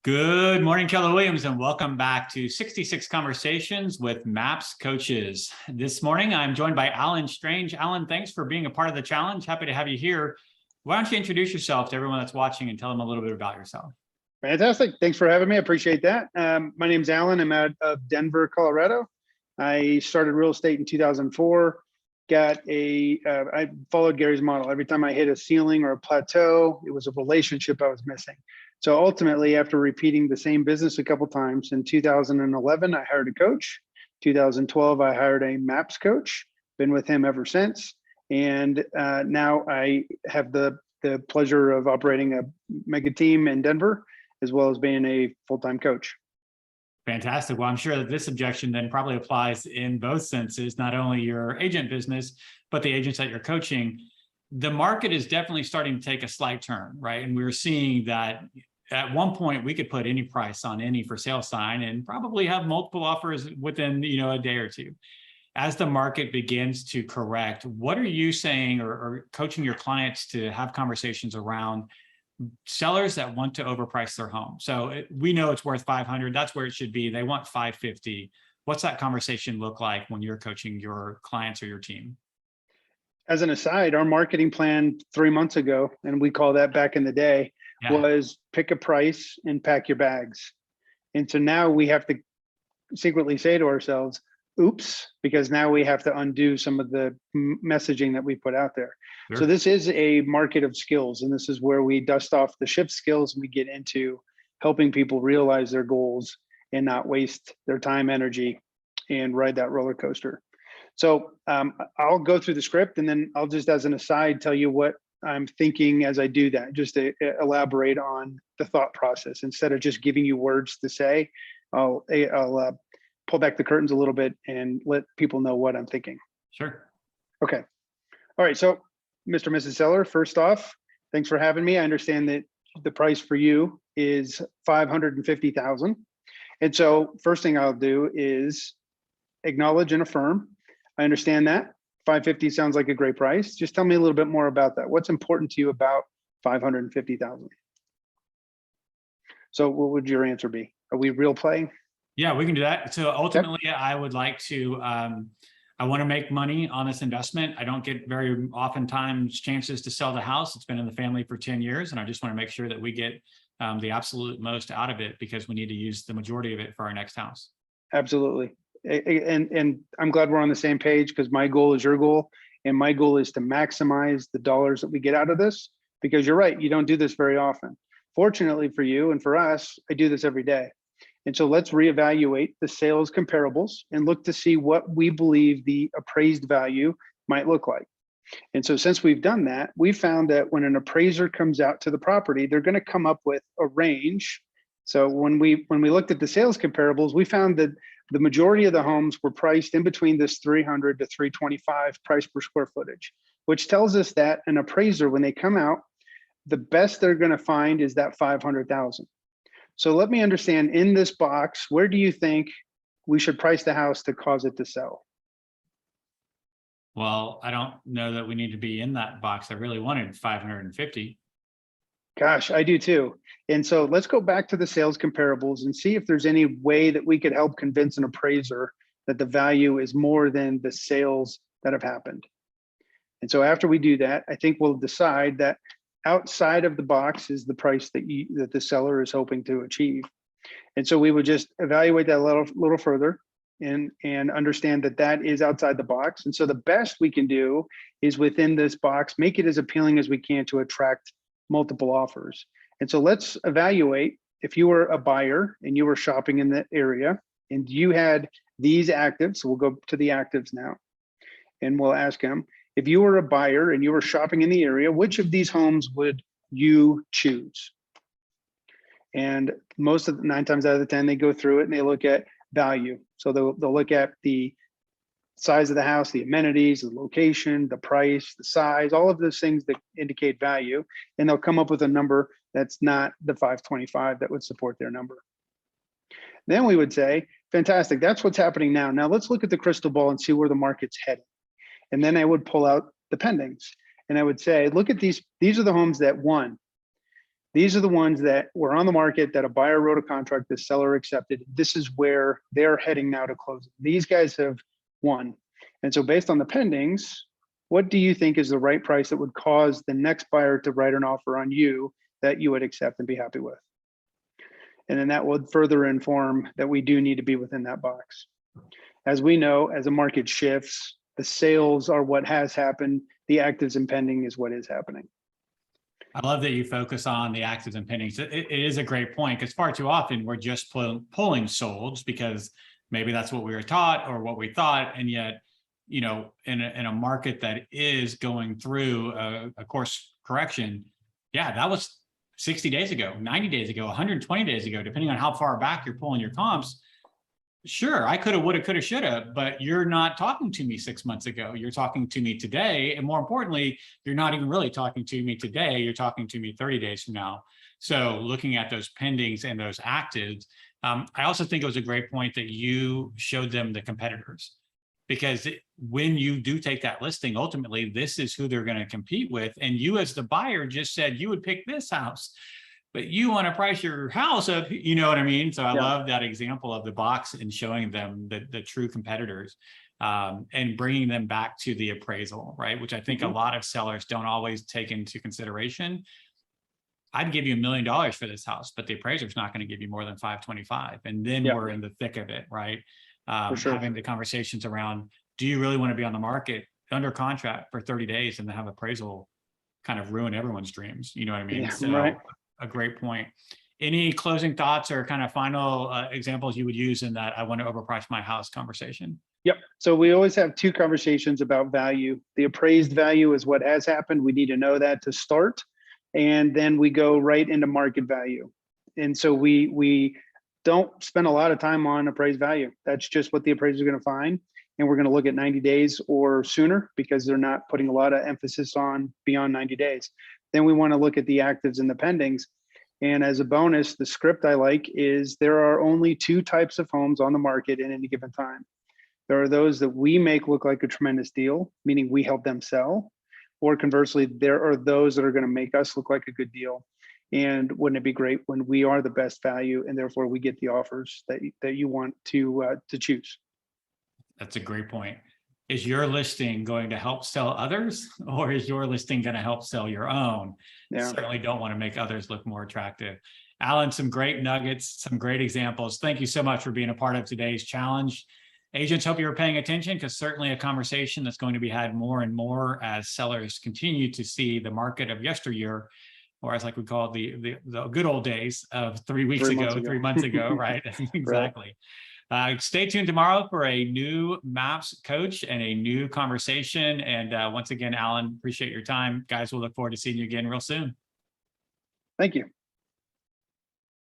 Good morning, Keller Williams, and welcome back to 66 Conversations with MAPS Coaches. This morning, I'm joined by Alan Strange. Alan, thanks for being a part of the challenge. Happy to have you here. Why don't you introduce yourself to everyone that's watching and tell them a little bit about yourself? Fantastic. Thanks for having me. I appreciate that. My name's Alan. I'm out of Denver, Colorado. I started real estate in 2004. I followed Gary's model. Every time I hit a ceiling or a plateau, it was a relationship I was missing. So ultimately, after repeating the same business a couple times, in 2011, I hired a coach. 2012, I hired a MAPS coach. Been with him ever since. And now I have the pleasure of operating a mega team in Denver, as well as being a full-time coach. Fantastic. Well, I'm sure that this objection then probably applies in both senses, not only your agent business, but the agents that you're coaching. The market is definitely starting to take a slight turn, right? And we're seeing that at one point we could put any price on any for sale sign and probably have multiple offers within, a day or two. As the market begins to correct, what are you saying or coaching your clients to have conversations around sellers that want to overprice their home? So we know it's worth 500. That's where it should be. They want 550. What's that conversation look like when you're coaching your clients or your team? As an aside, our marketing plan 3 months ago, and we call that back in the day, was pick a price and pack your bags. And so now we have to secretly say to ourselves, oops, because now we have to undo some of the messaging that we put out there. Sure. So this is a market of skills, and this is where we dust off the ship skills and we get into helping people realize their goals and not waste their time, energy, and ride that roller coaster. So I'll go through the script, and then I'll just, as an aside, tell you what I'm thinking as I do that, just to elaborate on the thought process. Instead of just giving you words to say, I'll pull back the curtains a little bit and let people know what I'm thinking. Sure. Okay. All right. So, Mr. and Mrs. Seller, first off, thanks for having me. I understand that the price for you is $550,000. And so first thing I'll do is acknowledge and affirm. I understand that. 550 sounds like a great price. Just tell me a little bit more about that. What's important to you about 550,000? So what would your answer be? Are we real play? Yeah, we can do that. So ultimately, I would like to, I want to make money on this investment. I don't get very oftentimes chances to sell the house. It's been in the family for 10 years. And I just want to make sure that we get the absolute most out of it, because we need to use the majority of it for our next house. Absolutely. And I'm glad we're on the same page, because my goal is your goal. And my goal is to maximize the dollars that we get out of this, because you're right, you don't do this very often. Fortunately for you and for us, I do this every day. And so let's reevaluate the sales comparables and look to see what we believe the appraised value might look like. And so since we've done that, we found that when an appraiser comes out to the property, they're going to come up with a range. So when we looked at the sales comparables, we found that the majority of the homes were priced in between this 300 to 325 price per square footage, which tells us that an appraiser, when they come out, the best they're going to find is that 500,000. So let me understand, in this box, where do you think we should price the house to cause it to sell? Well, I don't know that we need to be in that box. I really wanted 550. Gosh, I do too. And so let's go back to the sales comparables and see if there's any way that we could help convince an appraiser that the value is more than the sales that have happened. And so after we do that, I think we'll decide that outside of the box is the price that the seller is hoping to achieve. And so we would just evaluate that a little further and understand that that is outside the box. And so the best we can do is within this box, make it as appealing as we can to attract multiple offers. And so let's evaluate, if you were a buyer and you were shopping in the area and you had these actives, so we'll go to the actives now, and we'll ask them, if you were a buyer and you were shopping in the area, which of these homes would you choose? And most of the 9 times out of the 10, they go through it and they look at value. So they'll look at the size of the house, the amenities, the location, the price, the size, all of those things that indicate value. And they'll come up with a number that's not the 525 that would support their number. Then we would say, fantastic, that's what's happening now. Now let's look at the crystal ball and see where the market's heading. And then I would pull out the pendings and I would say, look at these are the homes that, one, These are the ones that were on the market that a buyer wrote a contract, the seller accepted. This is where they're heading now to closing. These guys have won. And so based on the pendings, what do you think is the right price that would cause the next buyer to write an offer on you that you would accept and be happy with? And then that would further inform that we do need to be within that box. As we know, as the market shifts, the sales are what has happened. The actives and pending is what is happening. I love that you focus on the actives and pendings. It is a great point, because far too often we're just pulling solds because maybe that's what we were taught or what we thought. And yet, you know, in a market that is going through a course correction, yeah, that was 60 days ago, 90 days ago, 120 days ago, depending on how far back you're pulling your comps. Sure, I could have, would have, could have, should have, but you're not talking to me 6 months ago. You're talking to me today. And more importantly, you're not even really talking to me today. You're talking to me 30 days from now. So looking at those pendings and those actives, I also think it was a great point that you showed them the competitors, because when you do take that listing, ultimately, this is who they're going to compete with. And you as the buyer just said you would pick this house, but you want to price your house up, you know what I mean? So I love that example of the box and showing them the true competitors, and bringing them back to the appraisal, right? Which I think a lot of sellers don't always take into consideration. I'd give you $1 million for this house, but the appraiser's not going to give you more than 525. And then we're in the thick of it, right? Having the conversations around, do you really want to be on the market under contract for 30 days and then have appraisal kind of ruin everyone's dreams? You know what I mean? So a great point. Any closing thoughts or kind of final examples you would use in that I want to overprice my house conversation? Yep. So we always have two conversations about value. The appraised value is what has happened. We need to know that to start. And then we go right into market value. And so we don't spend a lot of time on appraised value. That's just what the appraiser is going to find. And we're going to look at 90 days or sooner, because they're not putting a lot of emphasis on beyond 90 days. Then we want to look at the actives and the pendings. And as a bonus, the script I like is there are only two types of homes on the market at any given time. There are those that we make look like a tremendous deal, meaning we help them sell. Or conversely, there are those that are going to make us look like a good deal. And wouldn't it be great when we are the best value and therefore we get the offers that you want to choose? That's a great point. Is your listing going to help sell others, or is your listing going to help sell your own? Certainly don't want to make others look more attractive. Alan, some great nuggets, some great examples. Thank you so much for being a part of today's challenge. Agents, hope you were paying attention, because certainly a conversation that's going to be had more and more as sellers continue to see the market of yesteryear, or as like we call it, the good old days of 3 months ago, right? Exactly. Stay tuned tomorrow for a new MAPS coach and a new conversation. And once again, Alan, appreciate your time. Guys, we'll look forward to seeing you again real soon. Thank you.